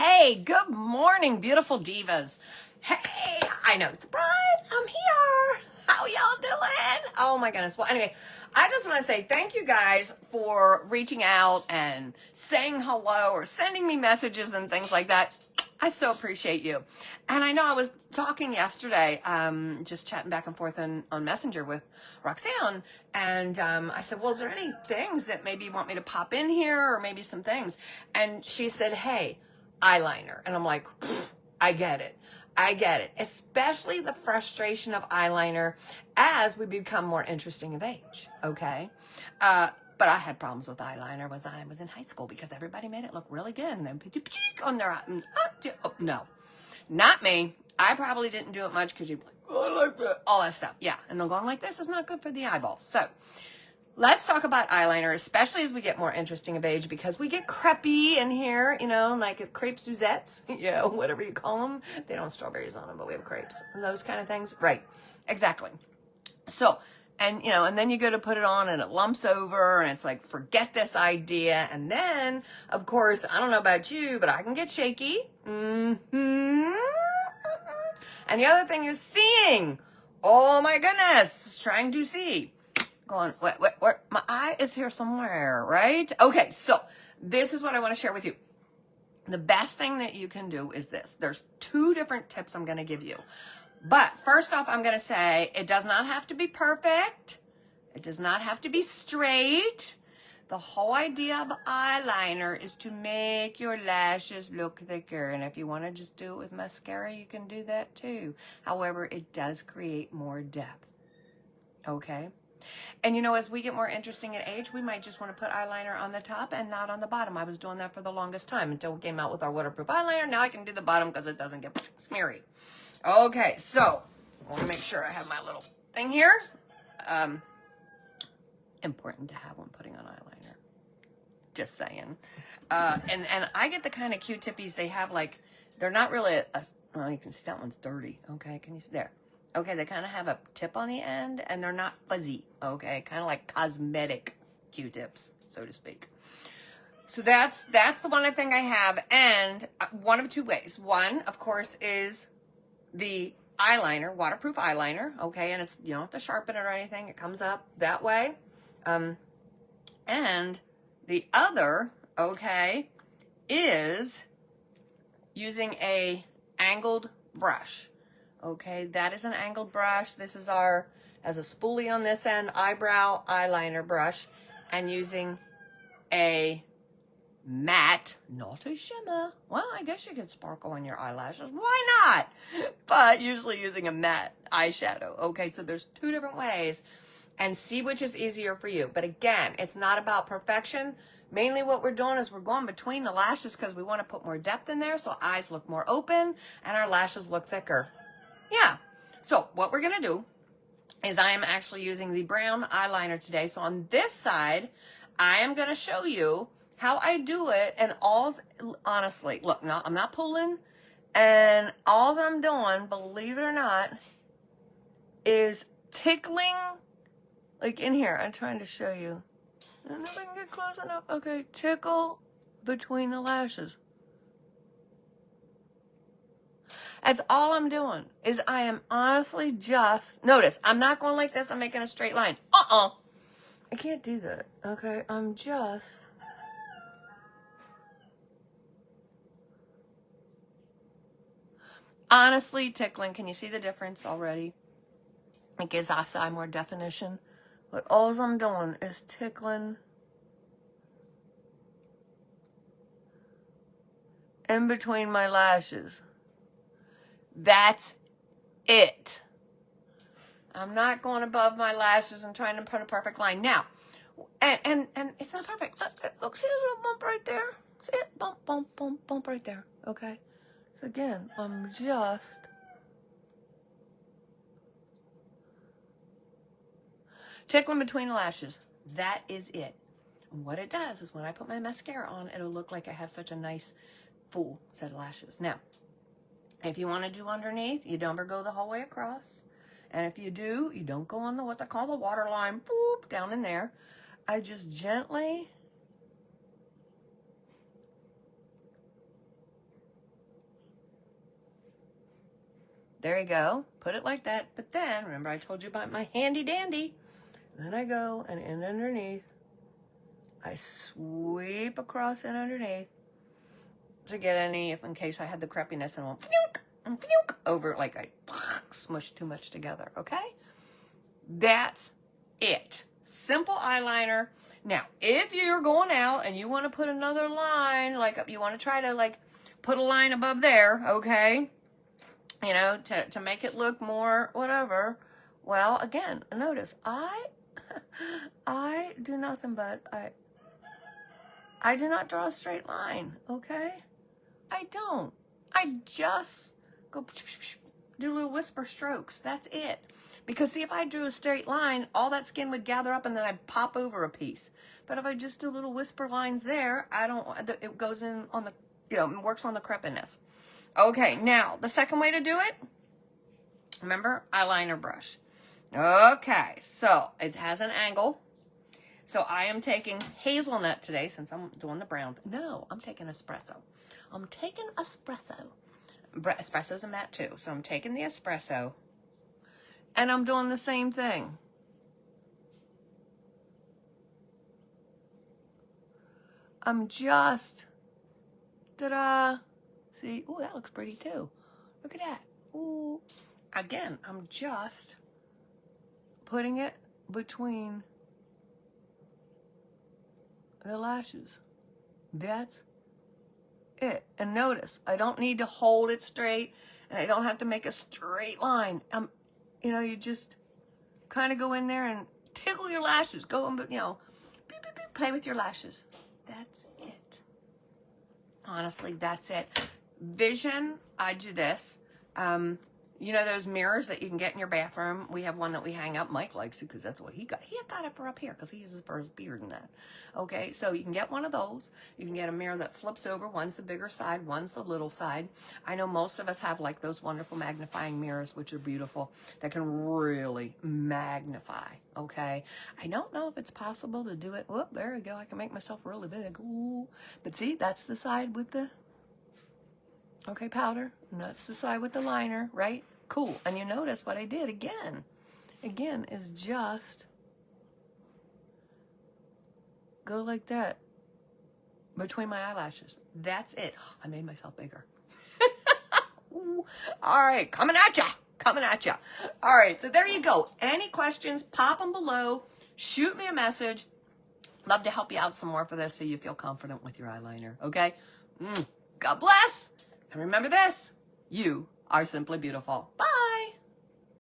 Hey, good morning, beautiful divas. Hey, I know, surprise, I'm here. How y'all doing? Oh my goodness. Well, anyway, I just want to say thank you guys for reaching out and saying hello or sending me messages and things like that. I so appreciate you. And I know I was talking yesterday, just chatting back and forth on Messenger with Roxanne. And I said, well, is there any things that maybe you want me to pop in here or maybe some things? And she said, hey, eyeliner. And I'm like, I get it. I get it. Especially the frustration of eyeliner as we become more interesting of age. Okay. But I had problems with eyeliner when I was in high school because everybody made it look really good. And then on their eye. Oh, no, not me. I probably didn't do it much because you like, oh, I like that. All that stuff. Yeah. And they're going like this is not good for the eyeballs. So let's talk about eyeliner, especially as we get more interesting of age because we get crepey in here, you know, like crepe Suzettes, you know, whatever you call them. They don't have strawberries on them, but we have crepes and those kind of things. Right. Exactly. So, and, you know, and then you go to put it on and it lumps over and it's like, forget this idea. And then, of course, I don't know about you, but I can get shaky. And the other thing is seeing. Oh my goodness. Trying to see. Going, what? My eye is here somewhere, right? Okay, so this is what I want to share with you. The best thing that you can do is this. There's two different tips I'm going to give you. But first off, I'm going to say it does not have to be perfect. It does not have to be straight. The whole idea of eyeliner is to make your lashes look thicker. And if you want to just do it with mascara, you can do that too. However, it does create more depth. Okay? And you know, as we get more interesting in age, we might just want to put eyeliner on the top and not on the bottom. I was doing that for the longest time until we came out with our waterproof eyeliner. Now I can do the bottom because it doesn't get smeary. Okay, so I want to make sure I have my little thing here. Important to have when putting on eyeliner. Just saying. And I get the kind of Q-tippies they have like, they're not really well, you can see that one's dirty. Okay, can you see there? Okay, they kind of have a tip on the end, and they're not fuzzy, okay? Kind of like cosmetic Q-tips, so to speak. So that's the one thing I have, and one of two ways. One, of course, is the eyeliner, waterproof eyeliner, okay? And it's, you don't have to sharpen it or anything. It comes up that way. And the other, okay, is using a angled brush. Okay, that is an angled brush. This is our, as a spoolie on this end, eyebrow eyeliner brush, and using a matte, not a shimmer. Well, I guess you could sparkle on your eyelashes. Why not? But usually using a matte eyeshadow. Okay, so there's two different ways, and see which is easier for you. But again, it's not about perfection. Mainly what we're doing is we're going between the lashes because we want to put more depth in there so eyes look more open and our lashes look thicker. Yeah, so what we're going to do is I am actually using the brown eyeliner today. So on this side, I am going to show you how I do it. And honestly, look, no, I'm not pulling. And all I'm doing, believe it or not, is tickling, like in here. I'm trying to show you. I don't know if I can get close enough. Okay, tickle between the lashes. That's all I'm doing, is I am honestly just, notice, I'm not going like this, I'm making a straight line. I can't do that, okay? I'm just, honestly tickling. Can you see the difference already? It gives us eye more definition. But all I'm doing is tickling in between my lashes. That's it. I'm not going above my lashes and trying to put a perfect line. Now, and it's not perfect. Look, see this little bump right there? See it? Bump, bump, bump, bump right there. Okay? So again, I'm just tickling between the lashes. That is it. And what it does is when I put my mascara on, it'll look like I have such a nice full set of lashes. Now, if you want to do underneath, you don't ever go the whole way across. And if you do, you don't go on the, what they call the waterline, boop, down in there. I just gently There you go. Put it like that. But then, remember I told you about my handy dandy. Then I go and in underneath, I sweep across and underneath to get any, if in case I had the crepiness, and went phew and phew over, like I smushed too much together, okay? That's it. Simple eyeliner. Now, if you're going out and you want to put another line, like you want to try to like put a line above there, okay? You know, to make it look more whatever. Well, again, notice I do nothing but I do not draw a straight line, okay? I don't. I just go do little whisper strokes. That's it. Because see, if I drew a straight line, all that skin would gather up and then I'd pop over a piece. But if I just do little whisper lines there, it goes in on the, you know, works on the crepiness. Okay, now, the second way to do it, remember, eyeliner brush. Okay, so it has an angle. So I am taking hazelnut today since I'm doing the brown. No, I'm taking espresso. I'm taking espresso. Espresso's a matte too. So I'm taking the espresso and I'm doing the same thing. I'm just, ta-da. See, ooh, that looks pretty too. Look at that. Ooh. Again, I'm just putting it between the lashes. That's it. And notice, I don't need to hold it straight and I don't have to make a straight line. You know, you just kind of go in there and tickle your lashes. Go and, you know, beep, beep, beep, play with your lashes. That's it. Honestly, that's it. Vision, I do this. You know those mirrors that you can get in your bathroom? We have one that we hang up. Mike likes it because that's what he got. He got it for up here because he uses it for his beard and that. Okay, so you can get one of those. You can get a mirror that flips over. One's the bigger side, one's the little side. I know most of us have like those wonderful magnifying mirrors, which are beautiful, that can really magnify, okay? I don't know if it's possible to do it. Whoop, there we go. I can make myself really big. Ooh. But see, that's the side with the, okay, powder. And that's the side with the liner, right? Cool. And you notice what I did again is just go like that between my eyelashes. That's it. I made myself bigger. Ooh. All right, coming at ya. All right, so there you go. Any questions, pop them below. Shoot me a message. Love to help you out some more for this so you feel confident with your eyeliner, okay? God bless. And remember this, you are simply beautiful. Bye.